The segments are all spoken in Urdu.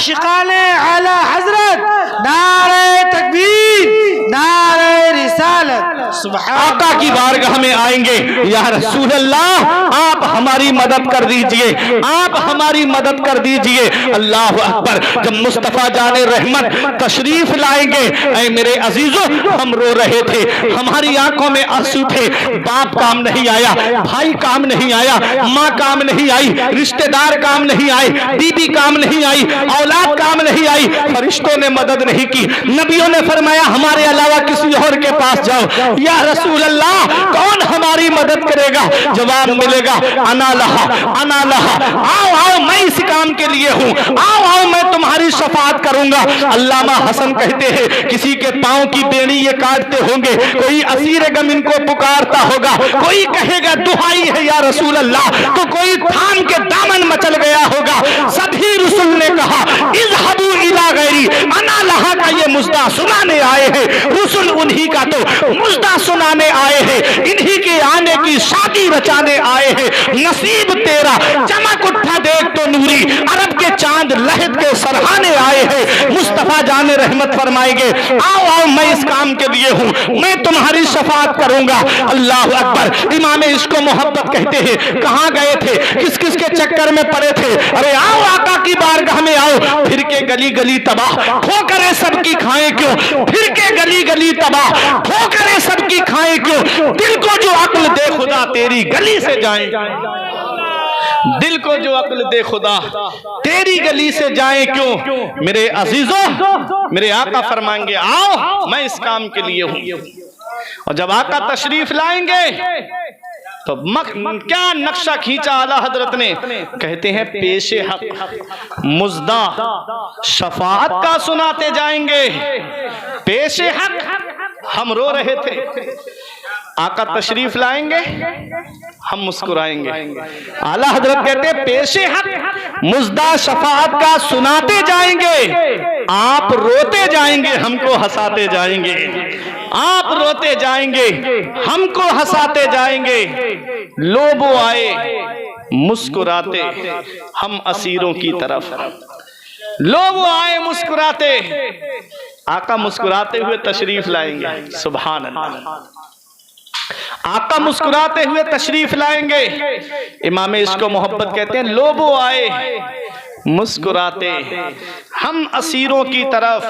عاشقان اعلی حضرت، نعرہ تکبیر، نعرہ رسالت، سبحان آقا کی بارگاہ میں آئیں گے، یا رسول اللہ آپ ہماری مدد کر دیجئے، آپ ہماری مدد کر دیجئے۔ اللہ اکبر۔ جب مصطفیٰ جان رحمت تشریف لائیں گے، اے میرے عزیزوں ہم رو رہے تھے، ہماری آنکھوں میں آنسو تھے، باپ کام نہیں آیا، بھائی کام نہیں آیا، ماں کام نہیں آئی، رشتہ دار کام نہیں آئے، بی بی کام نہیں آئی، اولاد کام نہیں آئی، فرشتوں نے مدد نہیں کی، نبیوں نے فرمایا ہمارے علاوہ کسی اور کے پاس جاؤ، یا رسول اللہ کون ہماری مدد کرے گا؟ جواب ملے گا انا لہا، انا لہا، آؤ آؤ میں اس کام کے لیے ہوں، آؤ آؤ میں تمہاری شفاعت کروں گا۔ علامہ حسن کہتے ہیں کسی کے پاؤں کی بیڑی یہ کاٹتے ہوں گے، کوئی اسیر غم ان کو پکارتا ہوگا، کوئی کہے گا دہائی ہے یا رسول اللہ، تو کوئی تھام کے دامن مچل گیا ہوگا۔ سبھی رسول نے کہا اذهبوا الى غیری، انا لہا کا یہ مژدہ سنانے آئے ہیں، رسول انہی کا تو مژدہ سنانے آئے ہیں، انہی کے آنے کی شادی رچانے آئے ہیں۔ نصیب تیرا چمک اٹھا دیکھ تو نوری، عرب کے چاند لہد کے سرہانے آئے ہیں۔ مصطفیٰ جان رحمت فرمائیں گے آؤ آؤ میں اس کام کے لیے ہوں، میں تمہاری شفاعت کروں گا۔ اللہ اکبر۔ امام عشق و محبت کہتے ہیں کہاں گئے تھے، کس کس کے چکر میں پڑے تھے؟ ارے آؤ آقا کی بارگاہ میں آؤ، پھر کے گلی گلی تباہ، کھو کرے سب کی کھائیں کیوں؟ پھر کے گلی گلی تباہ، کھو کرے سب کی کھائیں کیوں؟ دل کو جو عقل دے خدا تیری گلی سے جائیں، دل کو جو عقل دے خدا تیری گلی سے جائیں کیوں؟ میرے عزیزوں میرے آقا فرمائیں گے آؤ میں اس کام کے لیے ہوں۔ اور جب آقا تشریف لائیں گے تو کیا نقشہ کھینچا اعلیٰ حضرت نے؟ کہتے ہیں پیش حق مژدہ شفاعت کا سناتے جائیں گے۔ پیش حق ہم رو رہے تھے، آقا تشریف لائیں گے ہم مسکرائیں گے۔ اعلیٰ حضرت کہتے ہیں پیش حق مژدہ شفاعت کا سناتے جائیں گے، آپ روتے جائیں گے ہم کو ہنساتے جائیں گے، آپ روتے جائیں گے ہم کو ہنساتے جائیں گے۔ لوبو آئے مسکراتے ہم اسیروں کی طرف، لوبو آئے مسکراتے، آقا مسکراتے ہوئے تشریف لائیں گے۔ سبحان اللہ۔ آقا مسکراتے ہوئے تشریف لائیں گے۔ امام عشق و محبت کہتے ہیں لوبو آئے مسکراتے ہم اسیروں کی طرف۔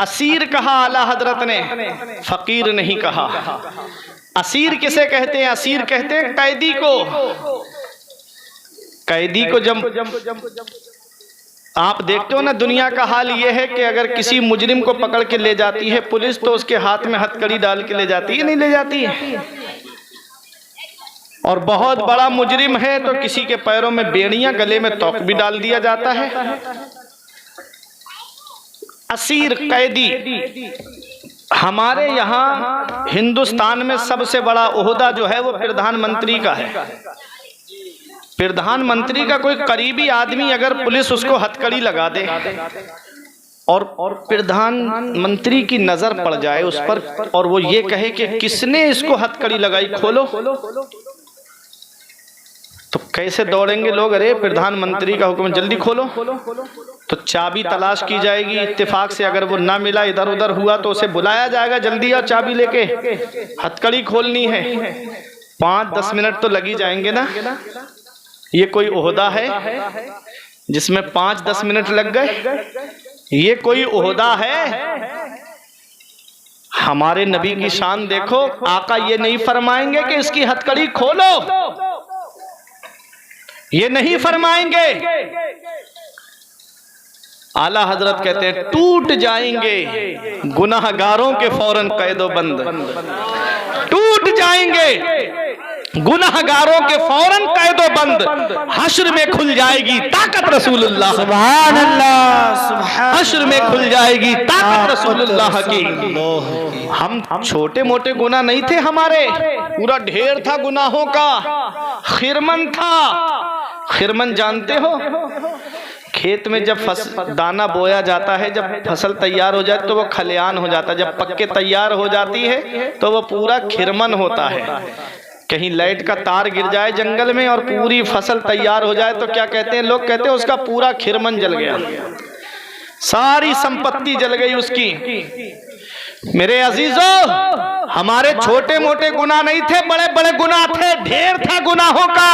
اسیر کہا اعلیٰ حضرت نے، فقیر نہیں کہا۔ اسیر کسے کہتے ہیں؟ اسیر کہتے ہیں قیدی کو۔ قیدی کو جب آپ دیکھتے ہو نا، دنیا کا حال یہ ہے کہ اگر کسی مجرم کو پکڑ کے لے جاتی ہے پولیس تو اس کے ہاتھ میں ہتھکڑی ڈال کے لے جاتی ہے، نہیں لے جاتی ہے؟ اور بہت بڑا مجرم ہے تو کسی کے پیروں میں بیڑیاں، گلے میں توق بھی ڈال دیا جاتا ہے۔ اسیر قیدی، ہمارے یہاں ہندوستان میں سب سے بڑا عہدہ جو ہے وہ پردھان منتری کا ہے۔ پردھان منتری کا کوئی قریبی آدمی اگر پولیس اس کو ہتھکڑی لگا دے اور پردھان منتری کی نظر پڑ جائے اس پر اور وہ یہ کہے کہ کس نے اس کو ہتھکڑی لگائی، کھولو، تو کیسے دوڑیں گے لوگ؟ ارے پردھان منتری کا حکم، جلدی کھولو۔ تو چابی تلاش کی جائے گی، اتفاق سے اگر وہ نہ ملا، ادھر ادھر ہوا تو اسے بلایا جائے گا، جلدی آؤ چابی لے کے، ہتھکڑی کھولنی ہے۔ 5-10 منٹ تو لگی جائیں گے نا۔ یہ کوئی عہدہ ہے جس میں 5-10 منٹ لگ گئے؟ یہ کوئی عہدہ ہے؟ ہمارے نبی کی شان دیکھو، آقا یہ نہیں فرمائیں گے کہ اس کی ہتھکڑی کھولو، یہ نہیں فرمائیں گے۔ اعلیٰ حضرت کہتے ہیں ٹوٹ جائیں گے گناہگاروں کے فوراً قید و بند، ٹوٹ جائیں گے گناہگاروں کے فوراً قید و بند، حشر میں کھل جائے گی طاقت رسول اللہ، سبحان اللہ، حشر میں کھل جائے گی طاقت رسول اللہ کی۔ ہم چھوٹے موٹے گناہ نہیں تھے ہمارے، پورا ڈھیر تھا گناہوں کا، خرمن تھا۔ خرمن جانتے ہو؟ کھیت میں جب دانہ بویا جاتا ہے، جب فصل تیار ہو جاتی تو وہ کھلیان ہو جاتا ہے، جب پکے تیار ہو جاتی ہے تو وہ پورا کھرمن ہوتا ہے۔ کہیں لائٹ کا تار گر جائے جنگل میں اور پوری فصل تیار ہو جائے تو کیا کہتے ہیں لوگ؟ کہتے ہیں اس کا پورا کھرمن جل گیا، ساری سمپتی جل گئی اس کی۔ میرے عزیزو، ہمارے چھوٹے موٹے گناہ نہیں تھے، بڑے بڑے گناہ تھے، ڈھیر تھا گناہوں کا۔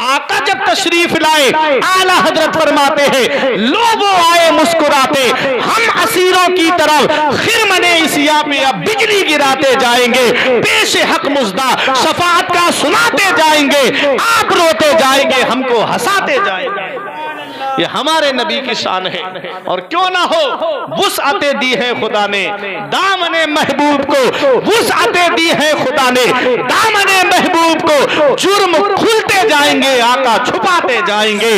آقا جب تشریف لائے، اعلیٰ حضرت فرماتے ہیں لوگ آئے مسکراتے، ہم اسیروں کی طرف خرمن عیسیٰ پہ اب بجلی گراتے جائیں گے، پیش حق مزدہ شفاعت کا سناتے جائیں گے، آپ روتے جائیں گے، ہم کو ہنساتے جائیں گے۔ یہ ہمارے نبی کی شان ہے، اور کیوں نہ ہو، وسعتیں دی ہے خدا نے دامن محبوب کو، وسعتیں دی ہے خدا نے دامن محبوب کو۔ جرم کھلتے جائیں گے، آقا چھپاتے جائیں گے،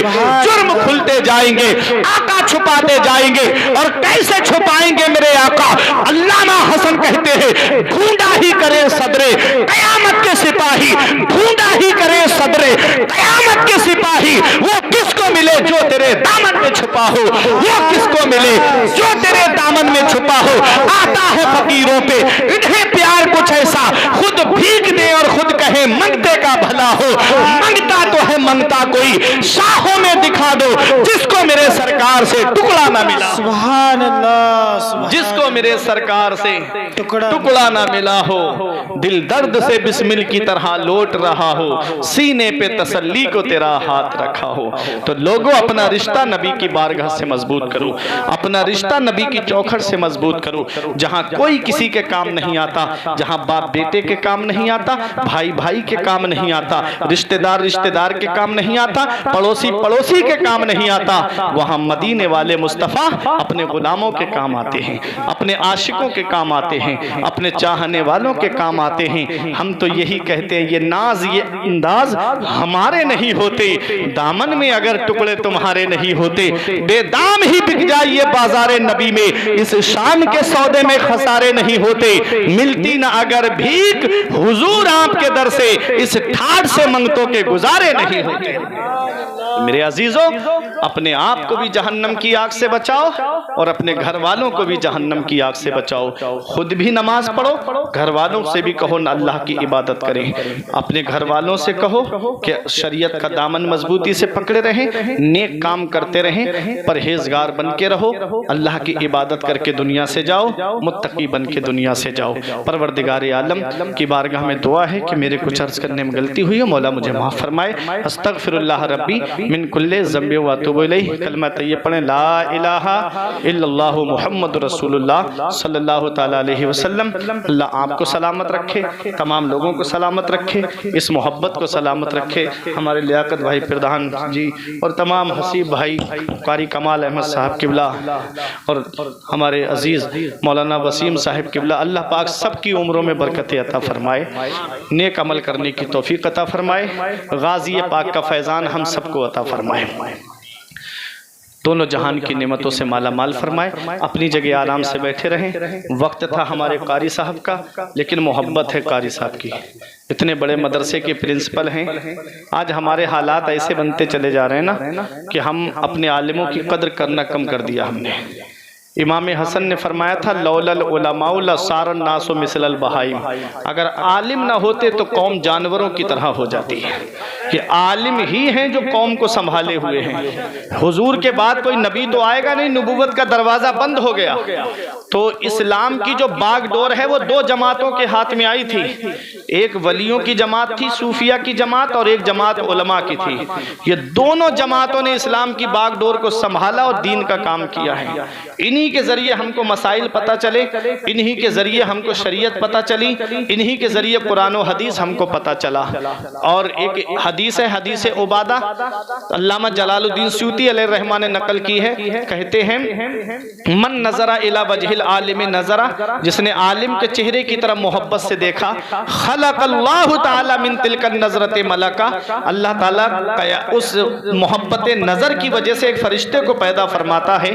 جرم کھلتے جائیں گے، آقا چھپاتے جائیں گے۔ اور کیسے چھپائیں گے میرے آقا؟ علامہ حسن کہتے ہیں ڈھونڈا ہی کرے صدرے قیامت کے سپاہی، ڈھونڈا ہی کرے صدرے قیامت کے سپاہی، وہ کس کو ملے جو تیرے دامن میں چھپا ہو، وہ کس کو ملے جو تیرے دامن میں چھپا ہو۔ آتا ہے فقیروں پہ انہیں پیار کچھ ایسا، خود بھیگ دے اور خود کہے منگتے کا بھلا ہو، منگتا تو ہے منگتا کوئی، شاہوں میں دکھا دو جس کو میرے سرکار سے ٹکڑا نہ ملا، سبحان اللہ، جس کو میرے سرکار سے ٹکڑا نہ ملا ہو، دل درد سے بسمل کی طرح لوٹ رہا ہو، سینے پہ تسلی کو تیرا ہاتھ رکھا ہو۔ تو لوگوں اپنا رشتہ نبی کی بارگاہ سے مضبوط کرو، اپنا رشتہ نبی کی چوکھٹ سے مضبوط کرو۔ جہاں کوئی کسی کے کام نہیں آتا، جہاں باپ بیٹے کے کام نہیں آتا، بھائی بھائی کے کام نہیں آتا، رشتہ دار کے کام نہیں آتا، پڑوسی کے کام نہیں آتا، وہاں مدینے والے مصطفیٰ اپنے غلاموں کے کام آتے ہیں، اپنے عاشقوں کے کام آتے ہیں، اپنے چاہنے والوں کے کام آتے ہیں۔ ہم تو یہی کہتے ہیں یہ ناز یہ انداز ہمارے نہیں ہوتے، دامن میں اگر ٹکڑے تمہارے نہیں ہوتے، بے دام ہی بک جائیے بازار نبی میں، اس شام کے سودے میں خسارے نہیں ہوتے، ملتی نہ اگر بھیک حضور آپ کے در سے، اس ٹھاٹ سے منگتوں کے گزارے نہیں ہوتے۔ میرے عزیزو، اپنے آپ کو بھی جہنم کی آگ سے بچاؤ اور اپنے گھر والوں کو بھی جہنم کی آگ سے بچاؤ۔ خود بھی نماز پڑھو، گھر والوں سے بھی کہو نہ اللہ کی عبادت کریں، اپنے گھر والوں سے کہو کہ شریعت کا دامن مضبوطی سے پکڑے رہیں، نیک کام کرتے رہیں، پرہیزگار بن کے رہو، اللہ کی عبادت کر کے دنیا سے جاؤ، متقی بن کے دنیا سے جاؤ۔ پروردگار عالم کی بارگاہ میں دعا ہے کہ میرے کچھ عرض کرنے میں غلطی ہوئی ہے، مولا مجھے معاف فرمائے۔ استغفر اللہ ربی من کل ذنب و اتوب الیہ۔ کلمہ طیب پڑھیں، لا الہ الا اللہ محمد رسول اللہ صلی اللہ تعالی علیہ وسلم۔ اللہ آپ کو سلامت رکھے، تمام لوگوں کو سلامت رکھے، اس محبت کو سلامت رکھے، ہمارے لیاقت بھائی پردھان جی اور تمام حسیب بھائی، قاری کمال احمد صاحب قبلہ اور ہمارے عزیز مولانا وسیم صاحب قبلہ، اللہ پاک سب کی عمروں میں برکت عطا فرمائے، نیک عمل کرنے کی توفیق عطا فرمائے، غازی پاک کا فیضان ہم سب کو عطا فرمائے، دونوں جہان کی نعمتوں سے مالا مال فرمائے۔ اپنی جگہ آرام سے بیٹھے رہیں۔ وقت تھا ہمارے قاری صاحب کا، لیکن محبت ہے قاری صاحب کی، اتنے بڑے مدرسے کے پرنسپل ہیں۔ آج ہمارے حالات ایسے بنتے چلے جا رہے ہیں نا کہ ہم اپنے عالموں کی قدر کرنا کم کر دیا ہم نے۔ امام حسن نے فرمایا تھا لولا العلماء لصار الناس مثل البہائم، اگر عالم نہ ہوتے تو قوم جانوروں کی طرح ہو جاتی ہے۔ یہ عالم ہی ہیں جو قوم کو سنبھالے ہوئے ہیں۔ حضور کے بعد کوئی نبی تو آئے گا نہیں، نبوت کا دروازہ بند ہو گیا، تو اسلام کی جو باغ ڈور ہے وہ دو جماعتوں کے ہاتھ میں آئی تھی، ایک ولیوں کی جماعت تھی، صوفیہ کی جماعت، اور ایک جماعت علماء کی تھی۔ یہ دونوں جماعتوں نے اسلام کی باغ ڈور کو سنبھالا اور دین کا کام کیا ہے۔ انہی کے ذریعے ہم کو مسائل پتہ چلے، انہی کے ذریعے ہم کو شریعت پتہ چلی، انہی کے ذریعے قرآن و حدیث ہم کو پتہ چلا۔ اور ایک حدیث ہے، حدیث عبادہ، علامہ جلال الدین سیوطی علیہ الرحمہ نے نقل کی ہے، کہتے ہیں من نظر الی وجہ العالم نظر، جس نے عالم کے چہرے کی طرف محبت سے دیکھا، خلق اللہ تعالی من تلک النظرۃ ملکا، اللہ تعالیٰ اس محبت نظر کی وجہ سے ایک فرشتے کو پیدا فرماتا ہے،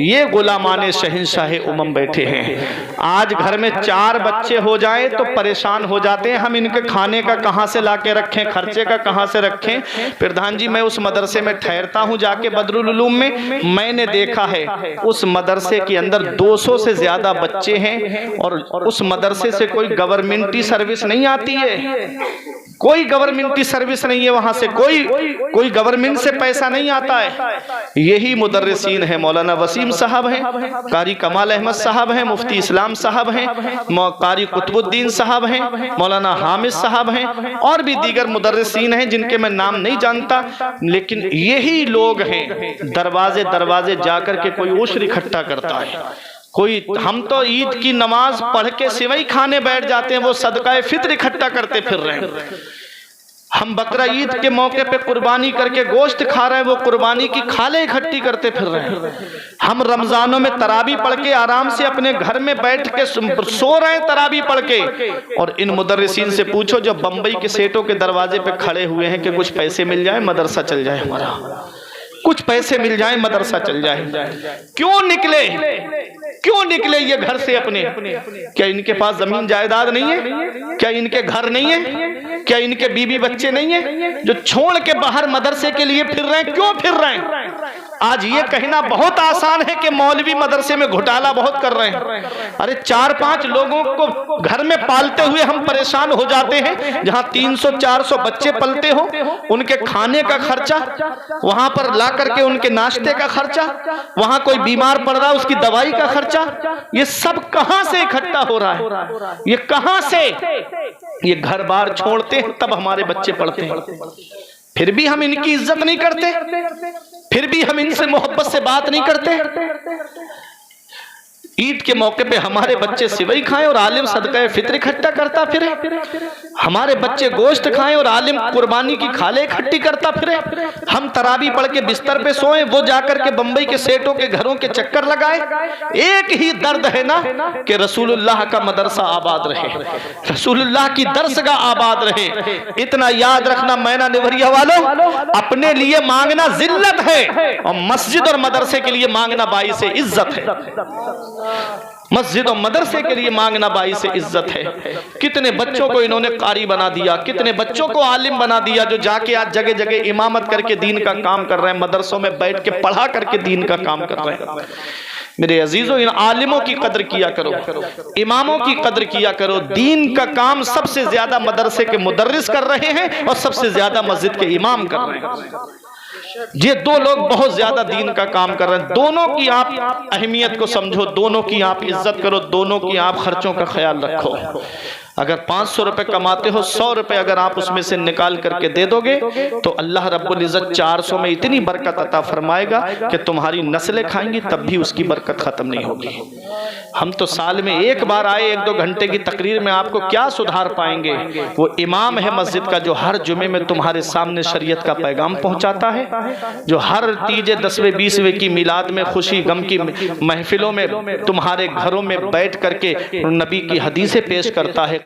یہ غلامان شہنشاہ امم بیٹھے ہیں. آج گھر میں 4 بچے ہو جائیں تو پریشان ہو جاتے ہیں, ہم ان کے کھانے کا کہاں سے لا کے رکھیں, خرچے کا کہاں سے رکھیں. پردھان جی میں اس مدرسے میں ٹھہرتا ہوں جا کے بدرالعلوم میں نے دیکھا ہے اس مدرسے کے اندر 200 سے زیادہ بچے ہیں, اور اس مدرسے سے کوئی گورنمنٹی سروس نہیں آتی ہے, کوئی گورنمنٹی سروس نہیں ہے, وہاں سے کوئی گورنمنٹ سے پیسہ نہیں آتا ہے. یہی مدرسین ہیں, مولانا وسیم صاحب ہیں, قاری کمال احمد صاحب ہیں, مفتی اسلام صاحب ہیں, قاری قطب الدین صاحب ہیں, مولانا حامد صاحب ہیں, اور بھی دیگر مدرسین ہیں جن کے میں نام نہیں جانتا, لیکن یہی لوگ ہیں دروازے دروازے جا کر کے کوئی عشر اکٹھا کرتا ہے, کوئی ہم تو عید کی نماز پڑھ کے سوئی کھانے بیٹھ جاتے ہیں, وہ صدقہ فطر اکٹھا کرتے پھر رہے ہیں. ہم بقرہ عید کے موقع پہ قربانی کر کے گوشت کھا رہے ہیں, وہ قربانی کی کھالیں اکٹھی کرتے پھر رہے ہیں. ہم رمضانوں میں تراویح پڑھ کے آرام سے اپنے گھر میں بیٹھ کے سو رہے ہیں تراویح پڑھ کے, اور ان مدرسین سے پوچھو جو بمبئی کے سیٹوں کے دروازے پہ کھڑے ہوئے ہیں کہ کچھ پیسے مل جائیں مدرسہ چل جائے ہمارا, کچھ پیسے مل جائیں مدرسہ چل جائے. کیوں نکلے یہ گھر سے اپنے؟ کیا ان کے پاس زمین جائیداد نہیں ہے؟ کیا ان کے گھر نہیں ہے؟ کیا ان کے بیوی بچے نہیں ہیں جو چھوڑ کے باہر مدرسے کے لیے پھر رہے ہیں؟ کیوں پھر رہے ہیں؟ آج یہ کہنا بہت آسان ہے کہ مولوی مدرسے میں گھٹالہ بہت کر رہے ہیں. ارے 4-5 لوگوں کو گھر میں پالتے ہوئے ہم پریشان ہو جاتے ہیں, جہاں 300-400 بچے پلتے ہو, ان کے کھانے کا خرچہ, وہاں پر لا کر کے ان کے ناشتے کا خرچہ, وہاں کوئی بیمار پڑ رہا اس کی دوائی کا خرچہ, یہ سب کہاں سے اکٹھا ہو رہا ہے؟ یہ کہاں سے؟ یہ گھر بار چھوڑتے ہیں تب ہمارے بچے پڑھتے ہیں, پھر بھی ہم ان کی عزت نہیں کرتے, پھر بھی ہم ان سے محبت سے بات نہیں کرتے. عید کے موقع پہ ہمارے بچے سوئی کھائیں اور عالم صدقہ فطر اکٹھا کرتا پھرے, ہمارے بچے گوشت کھائیں اور عالم قربانی کی کھالیں اکٹھی کرتا پھرے. ہم تراویح پڑھ کے بستر پہ سوئیں, وہ جا کر کے بمبئی کے سیٹوں کے گھروں کے چکر لگائے. ایک ہی درد ہے نا کہ رسول اللہ کا مدرسہ آباد رہے, رسول اللہ کی درسگاہ آباد رہے. اتنا یاد رکھنا مینا نیوریا والوں, اپنے لیے مانگنا ذلت ہے اور مسجد اور مدرسے کے لیے مانگنا باعث عزت ہے. مسجد و مدرسے کے لیے مانگنا باعث عزت ہے. کتنے بچوں کو انہوں نے قاری بنا دیا, کتنے بچوں کو عالم بنا دیا, جو جا کے آج جگہ جگہ امامت کر کے دین کا کام کر رہے ہیں, مدرسوں میں بیٹھ کے پڑھا کر کے دین کا کام کر رہے ہیں. میرے عزیزو, ان عالموں کی قدر کیا کرو, اماموں کی قدر کیا کرو. دین کا کام سب سے زیادہ مدرسے کے مدرس کر رہے ہیں اور سب سے زیادہ مسجد کے امام کر رہے ہیں. یہ 2 لوگ بہت زیادہ دین کا کام کر رہے ہیں. دونوں کی آپ اہمیت کو سمجھو, دونوں کی آپ عزت کرو, دونوں کی آپ خرچوں کا خیال رکھو. اگر 500 روپے کماتے ہو, 100 روپے اگر آپ اس میں سے نکال کر کے دے دو گے تو اللہ رب العزت 400 میں اتنی برکت عطا فرمائے گا کہ تمہاری نسلیں کھائیں گی تب بھی اس کی برکت ختم نہیں ہوگی. ہم تو سال میں ایک بار آئے 1-2 گھنٹے کی تقریر میں آپ کو کیا سدھار پائیں گے؟ وہ امام ہے مسجد کا جو ہر جمعے میں تمہارے سامنے شریعت کا پیغام پہنچاتا ہے, جو ہر تیجے 10ویں 20ویں کی میلاد میں, خوشی غم کی محفلوں میں تمہارے گھروں میں بیٹھ کر کے نبی کی حدیثیں پیش کرتا ہے.